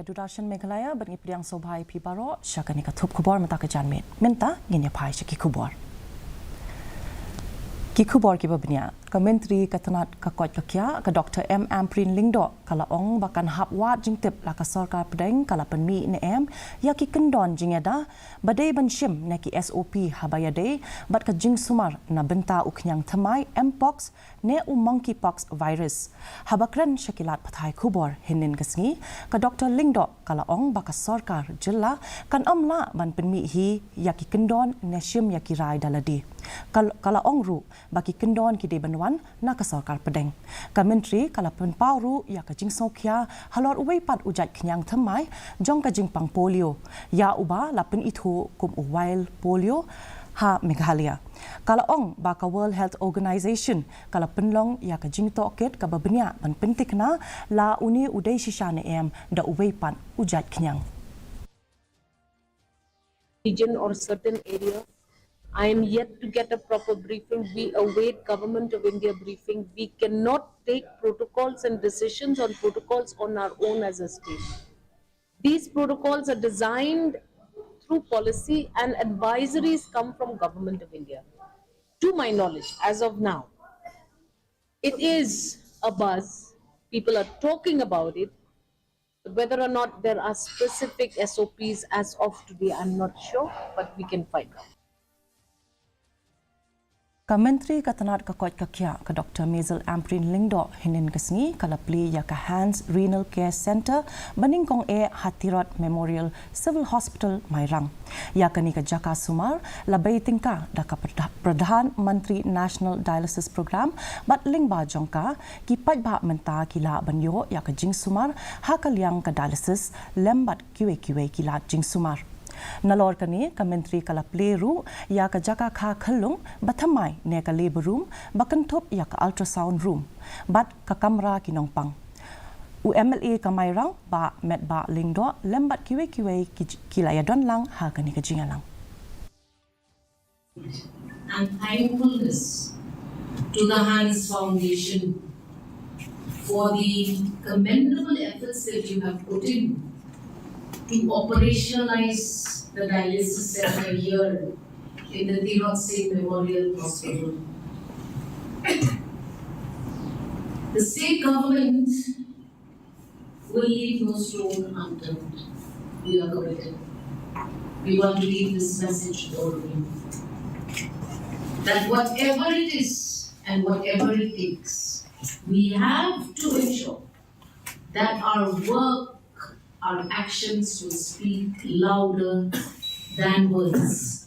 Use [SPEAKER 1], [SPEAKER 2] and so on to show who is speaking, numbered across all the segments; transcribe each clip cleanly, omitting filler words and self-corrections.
[SPEAKER 1] Dudashan Meghalaya bagi pediang sobhai pi baro syakani ka thup khubor mata ka janmet menta nginya phai syaki khubor ki khubor ki babnya ka menteri katanat ka koi ka kya ka Dr M Amprin Lingdo kala ong bakan hap wat jingtip la ka sarkar pedeng kala penmi ne em ya ki kendon jingeda badai banshim na ki SOP habaya day bat ka jing sumar na benta uknyang thamai Mpox ne Monkeypox virus habakran syakilat pathai khubor hinin kasngi ka Dr Lingdo kala ong baka sarkar jilla kan amla ban penmi hi ya ki kendon ne shim ya ki rai daladi kala ong ru baki kendon ki de banwan na ka sarkar pedeng ka menteri kala penpau ru ya ka jing sokhya halor uwei pat ujat khnyang thamai jong ka jing pang polio ya uba la pen ithu kum wild polio ha Meghalaya kala ong baka World Health Organization kala penlong ya ka jing toket ka babnya ban pentikna la uni udai shishane em da uwei pat ujat khnyang
[SPEAKER 2] region or certain area. I am yet to get a proper briefing. We await Government of India briefing. We cannot take protocols and decisions on protocols on our own as a state. These protocols are designed through policy and advisories come from Government of India. To my knowledge, as of now, it is a buzz. People are talking about it. But whether or not there are specific SOPs as of today, I'm not sure, but we can find out.
[SPEAKER 1] Ka menteri katanat ka koi ka kya ka Dr Mezel Amprin Lingdo hinin kasngi kala pli ya ka Hands Renal Care Center baning kong Hatirat Memorial Civil Hospital Mairang ya kani ka jaka sumar labai tingka da ka Pradhan Mantri National Dialysis Program bat lingba jongka ki pajba menta kila banyo ya ka jing sumar ha kalyang ka dialysis lembat kiwe kila jing sumar Nalor kani ka menteri kala pleru ya ka jaka kha khalung bathamai ne ka labor room bakanthop ya ka ultrasound room bat ka kamera kinong pang UMLA ka mairang ba met ba lingdo lembat kiwe kila ya don lang ha kani ka jingalang
[SPEAKER 3] and thankfulness to the Hands Foundation for the commendable efforts that you have put in to operationalize the dialysis center here in the Territorial Memorial Hospital. The state government will leave no stone unturned. We are committed. We want to leave this message to all of you. That whatever it is and whatever it takes, we have to ensure that our work, our actions will speak louder than words.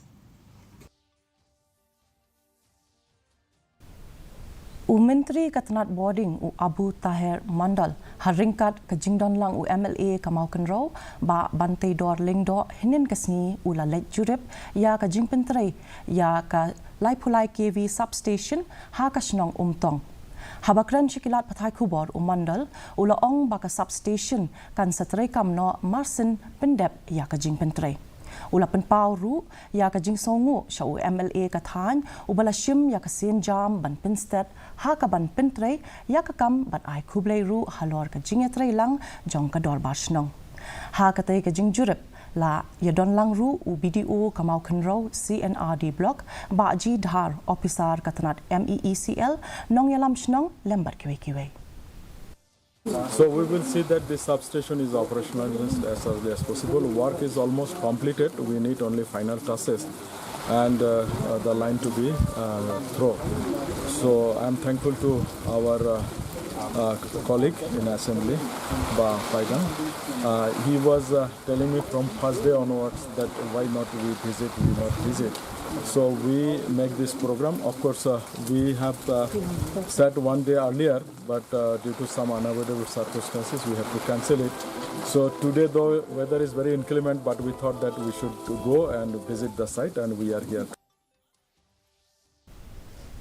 [SPEAKER 1] Menteri katanat boarding Abu Tahir Mandal haringkat ke jingdon lang MLA kamaukan raw ba bantai dor lingdo hinin kasni ula let jurip ya ka jingpentrai ya ka laipulai KV substation ha kasnong umtong Habakran syikilat pathai khubor umandal ula ong baka substation kan satrai kamno marsin pendep ya ka jing pentrai ula penpau ru ya ka jing songu sha MLA ka than ubala shim ya ka sen jam ban pinstet ha ka ban pentrai ya ka kam bat ai khublei ru halor ka jing etrai lang jong ka dor barsnong ha ka tai ka jing jurep la yadon lang ru BDO kamau khenro CNRD block ba ji dhar officer katanat MEECL nong yalam shnong lembat kiwe
[SPEAKER 4] So we will see that this substation is operational as early as possible. Work is almost completed. We need only final touches and the line to be through. So I'm thankful to our colleague in assembly, Ba Paigan. He was telling me from first day onwards that why not we not visit. So we make this program. Of course, we have set one day earlier, but due to some unavoidable circumstances, we have to cancel it. So today, though, weather is very inclement, but we thought that we should go and visit the site, and we are here.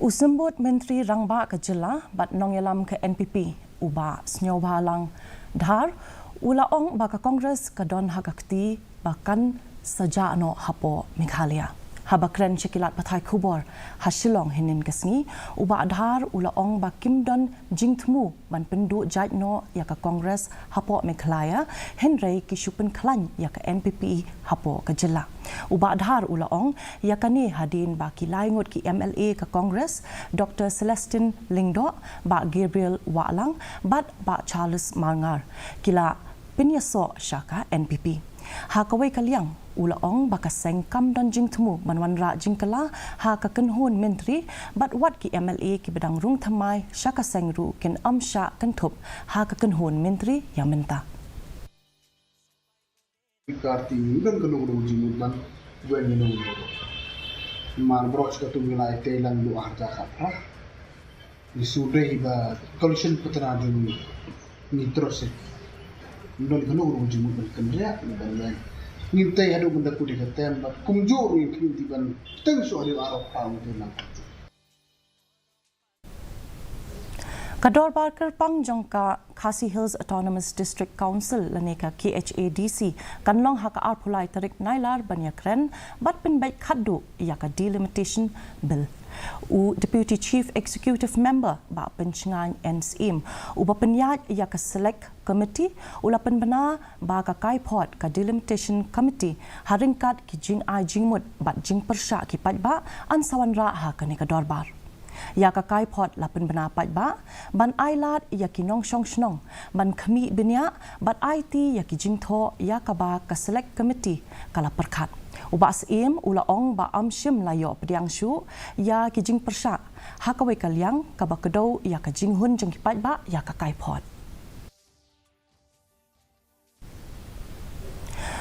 [SPEAKER 1] Usembut Menteri Rangba ke Jela bat nong yalam ke NPP uba snyoba lang dhar ula ong baka Kongres ke don hagakti bahkan sejak no hapo Meghalaya habakren cekilat patai kubor hasilong hinin kesni uba adhar ula ong ba kimdon jingtmu ban pendu jait no ya ka Kongres hapo Meghalaya Henry kisupen klan ya ka NPP hapo ka jela uba adhar ula ong ya kani hadin ba kilai ngot ki MLA ka Kongres Dr. Celestin Lingdo ba Gabriel Walang bat ba Charles Mangar kila penyaso syaka NPP hakawai kaliang ula ong bakaseng kam don jing temu banwan ra jing kala ha ka kenhun menteri bat wat ki MLA ki bedang rung thamai syaka sengru ken amsha kentup ha ka kenhun menteri yang menta
[SPEAKER 5] karti dan kenung jing ban wen minung man broch ka tu milai telang du harja khatra ni sude hiba collection patra jung ni terus don kenung jing ban kendra ban ngintai hadu benda ku dikatem bat kumjur ni tiban teng so di arab pang tu nang
[SPEAKER 1] Kador Barker pang jongka Khasi Hills Autonomous District Council laneka KHADC kanlong haka arpulai tarik nailar banyakren bat penbaik khaddu yaka delimitation bill u Deputy Chief Executive Member ba penchengan NSIM u ba penyat yaka select committee ula penbena ba ka kaipot ka delimitation committee haringkat ki jing ai jingmut bat jing persya ki patba an sawanra ha ka ne Kador Bar ya ka kaipot la penbena patba ban ailat ya ki nong shong snong ban khmi binya bat IT ya ki jingtho ya ka ba ka select committee kala perkhat ubas im ula ong ba amshim layo pediang shu ya ki jing persya hakawai kalyang ka ba kedau ya ka jing hun jeng ki patba ya ka kaipot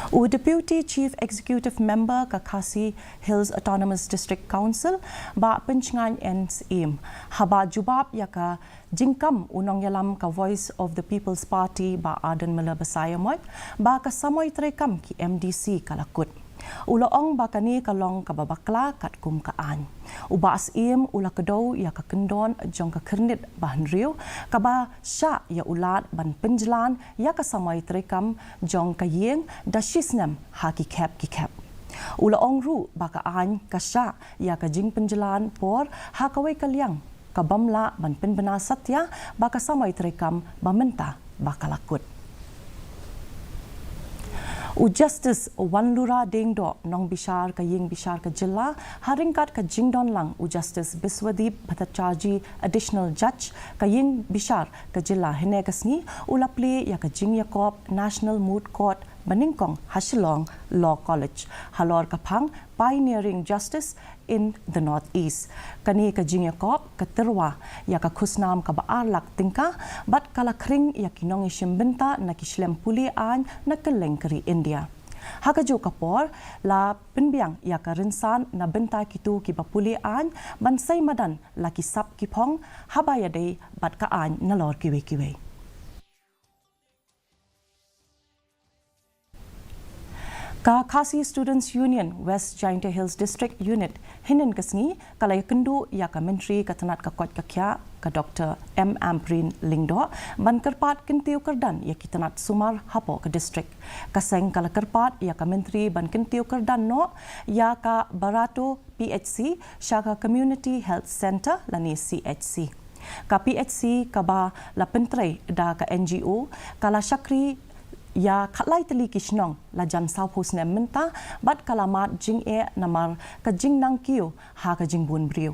[SPEAKER 1] U Deputy Chief Executive Member ka Khasi Hills Autonomous District Council ba penchengan NSIM haba jubab ya ka jingkam unong yalam ka Voice of the People's Party ba adan mela besayamot ba ka samoy trekam ki MDC kalakut uloong ba kani kalong kababakla kat kum kaan uba asim ula kedau ya ka kendon jong ka kernit bahan riu kaba sya ya ulat ban penjelan ya ka samai trekam jong ka yeng da shisnam ha ki kep ula ong ru ba ka an ka sya ya ka jing penjelan por ha ka wei kaliang ka bamla ban penbena satya ba ka samai trekam ba menta ba kalakut U Justice Wanlura Dengdo nong bishar ka ying bishar ka jilla haringkat ka jingdon lang U Justice Biswadip Bhattacharjee Additional Judge ka ying bishar ka jilla hinekasni ulaple ya ka jing Yakob National Moot Court Baningkong Hasilong Law College halor kapang pioneering justice in the Northeast kani ka jing Yakob ka terwa ya ka khusnam ka baarlak tingka bat kala kring ya kinong ishim benta na kislem puli an na kelengkeri India hakaju kapor la penbiang ya ka rinsan na benta kitu ki bapuli an bansai madan la ki sap ki phong habaya dei bat ka an na lor kiwe Ka Khasi Students Union West Giant Hills District Unit hinin kasni kalay kendu ya ka menteri katanat ka kot kakya ka Dr. M. Amprin Lingdo ban kerpat kentiu kerdan ya kitanat sumar hapo ka district kaseng kala kerpat ya ka menteri ban kentiu kerdan no ya ka Barato PHC syaka Community Health Center lani CHC ka PHC ka ba la pentre da ka NGO kala syakri ya khalai teli kisnong la jan sau phus ne menta bat kalamat jing e namar ka jing nang kiu ha ka jing bun briu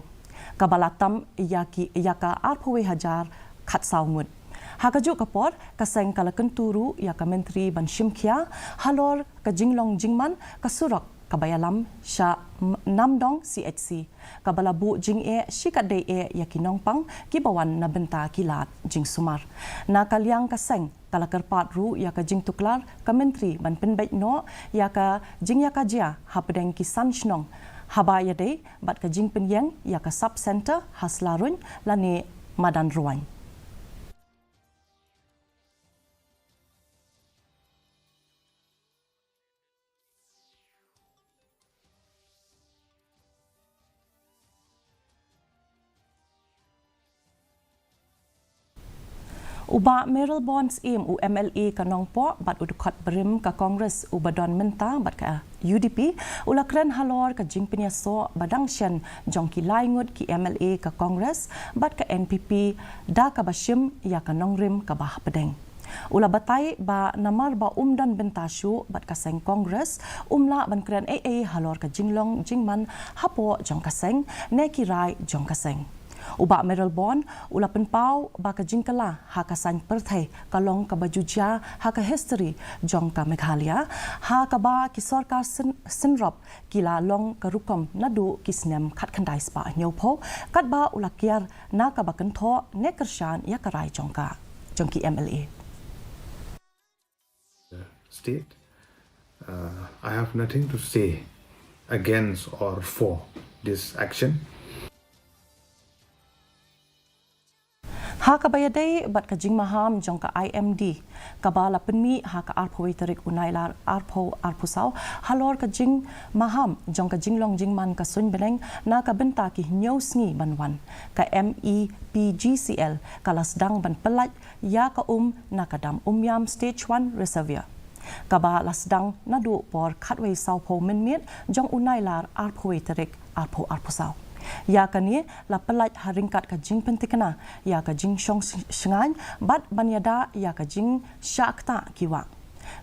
[SPEAKER 1] kabalatam ya ka arpwe hajar khat sau mut ha ka ju kapor ka seng kala kenturu ya ka menteri ban shimkhia halor ka jinglong jingman ka surak kabayalam sha namdong CHC kabalabu jing e shikat dei e yakinong pang kibawan na benta kilat jing sumar na kalyang ka seng kala kerpat ru ya ka jing tuklar ka menteri ban penbait no ya ka jing ya ka jia hapdeng ki sanshnong haba ya dei bat ka jing penyeng ya ka sub center haslarun lani madan ruan Uba Meryl Bonds u MLA ka nongpo bat udukot berim ka Kongres ubadon menta bat ka UDP ulakren halor ka jingpinya so badang syan jongki laingut ki MLA ka Kongres bat ka NPP da ka bashim ya ka nongrim ka bah pedeng. Ula batai ba namar ba dan bentasyu bat kaseng Kongres umla ban kren AA halor ka jinglong jingman hapo jong kaseng neki rai jong kaseng. Uba Meryl Bond ula penpau ba ka jingkala ha ka san perthai kalong ka bajuja ha ka history jong ka Meghalaya ha ka ba ki sarkar sinrop kila long ka rukom nadu kisnem khat khandai spa nyopo kat ba ula kiar na ka ba kan tho ne kershan ya ka rai jong ki MLA
[SPEAKER 6] state. I have nothing to say against or for this action.
[SPEAKER 1] Ha ka bayadai bat ka jing maham jong ka IMD ka bala penmi ha ka arpo iterik unailar arpo sau halor ka jing maham jong ka jinglong jingman ka sun beneng na ka benta ki nyousngi banwan ka MEPGCL kala sedang ban pelat ya ka na ka dam yam stage 1 reservoir ka ba lasdang nadu por khatwei sau po minmiet jong unailar arpo iterik arpo sau ya kani la pelat haringkat ka jing pentikna ya ka jing shong shngan bat banyada ya ka jing shakta kiwa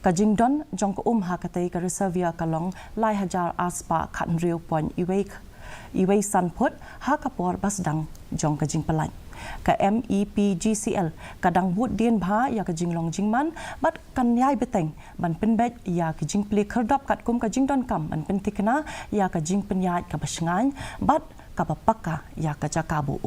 [SPEAKER 1] ka jing don jong ko ha ka tei ka reservoir kalong lai hajar aspa khan riu pon iwei san put ha ka por basdang jong ka jing pelat ka MEPGCL kadang but dien bha ya ka jinglong jingman bat kan yai beteng ban penbet ya ka jing pli khardop kat kum ka jing don kam ban pentikna ya ka jing penyat ka basngan bat kapapaka ya ka jakabu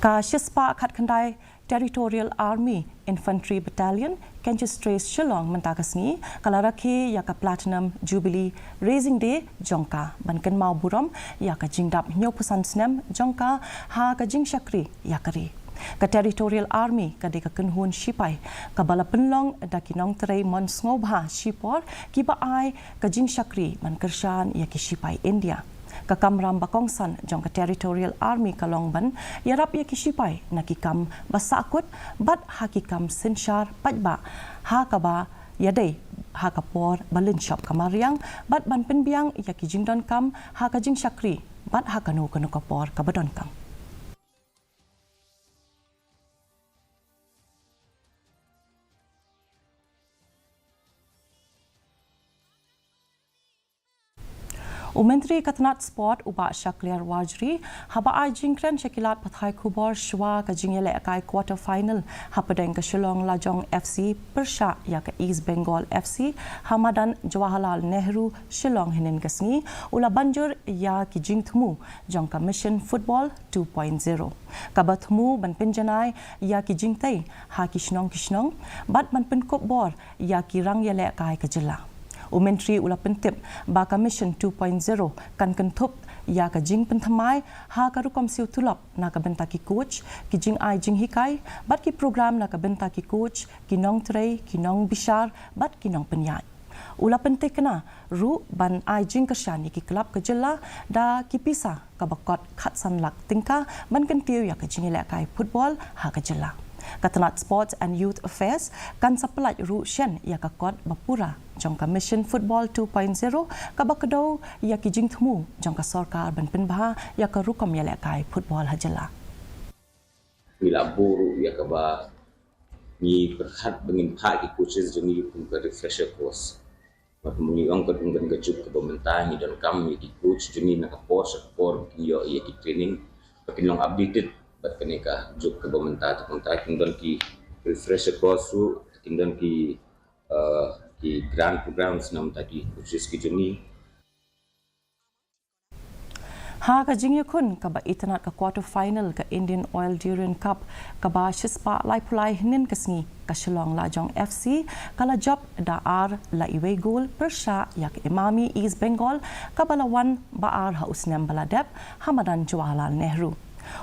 [SPEAKER 1] ka shispa khat khandai Territorial Army Infantry Battalion Kenchestrace Shillong mentakasngi kalaraki ya ka Platinum Jubilee Raising Day jongka banken mau burom ya ka jingdap nyopusan snem jongka ha ka jing shakri ya kari ka Territorial Army ka de ka kenhun shipai ka bala penlong da kinong trei mon ngobha shipor ki ba ai ka jing shakri man kershan ya ki shipai India ka kamram bakongsan jong ka Territorial Army kalongban yarap ya ki shipai na ki kam basakut bat hakikam sinshar pajba ha ka ba yadai ha ka por balin shop kamariang bat ban penbiang ya ki jingdon kam ha ka jing shakri bat ha kanu ka por ka badon kam Menteri Katanat Sport uba Shakliar Wajri haba ai jingkran shakilat pathai kubor shwa ka jingle akai quarter final hapadeng ka Shillong Lajong FC persha ya ka East Bengal FC Hamadan Jawaharlal Nehru Shillong hinin kasngi ula banjur ya ki jingthmu jong ka Mission Football 2.0 ka bathmu ban pinjanai ya ki jingtai ha kishnong bat ban penkop bor ya ki rang yele akai ka jilla Menteri ula pentip ba ka Mission 2.0 kan kentup ya ka jing penthamai ha ka rukom siu tulap na ka benta ki coach ki jing ai jing hikai bat ki program na ka benta ki coach ki nong trei ki nong bishar bat ki nong penyat ula pentik na ru ban ai jing kershan ki kelab ke jela da ki pisa ka bakot khat san lak tingka ban kentiu ya ka jing le kai football ha ka jela Katanat Sports and Youth Affairs kan sapelat ru shen ya ka kot bapura jong ka Mission Football 2.0 ka bakdo ya ki jingthmu jong ka sarkar ban penbha ya ka rukom ya lekai football hajala
[SPEAKER 7] bila buru ya ka ba ni berhat bengin pha ki coaches jeni pun ka refresher course mak muni ong ka unggan ka juk ka bentang ni dan kami ki coach jeni na ka por yo ya ki training pakin long updated bat kenika juk ke bamenta ta kingdom ki refresher course su kingdom ki grand programs nam tadi khusus ki jeni
[SPEAKER 1] ha ka jingye kun ka ba itanat ka quarter final ka Indian Oil Durian Cup ka ba shispa lai pulai hinin kasngi ka Shillong Lajong FC kala job da ar la iwe goal persha yak imami East Bengal ka balawan ba ar ha usnem baladep Hamadan Jawaharlal Nehru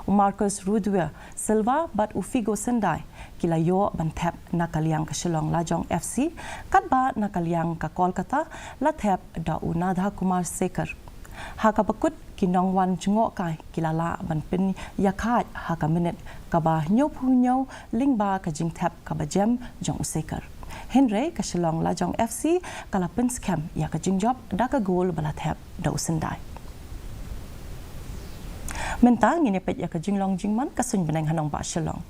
[SPEAKER 1] Marcus Rudwia Silva bat Ufigo Sendai kilayo bantep nakaliang ka Shillong Lajong FC katba nakaliang ka Kolkata lathep da Unadha Kumar Sekar ha ka bakut kinong wan jungok kai kilala ban pin yakat ha ka minute ka ba nyo pu nyo ling ba ka jing thap ka ba jem jong usekar Henry ka shilong la jong FC kala pin scam ya ka jing job da ka gol bala thap da usendai mentang ini pet ya ka jing long jing man ka sun benang hanong ba shilong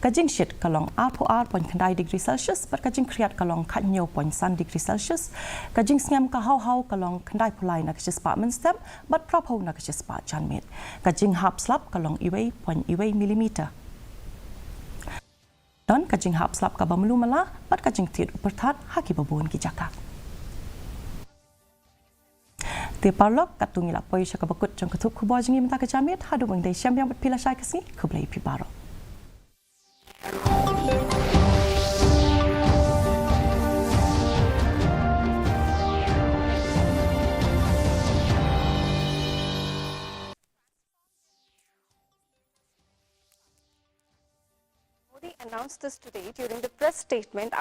[SPEAKER 1] Kajing shit kalong R4R 0.9 degree Celsius but kajing kriat kalong katnyo 0.1 degree Celsius kajing sngam ka hau kalong kandai pulai na kajis pa men step but prop ho na kajis pa janmit kajing hap slap kalong iway 0.1 millimeter don kajing hap slap ka bamlu mala but kajing tit upertat haki babun ki jaka Te parlok katungila poi syaka bakut jong ketup kubo jingi menta kajamit hadu bang dai syam yang berpila syai kesni kublai pi baro
[SPEAKER 8] Modi announced this today during the press statement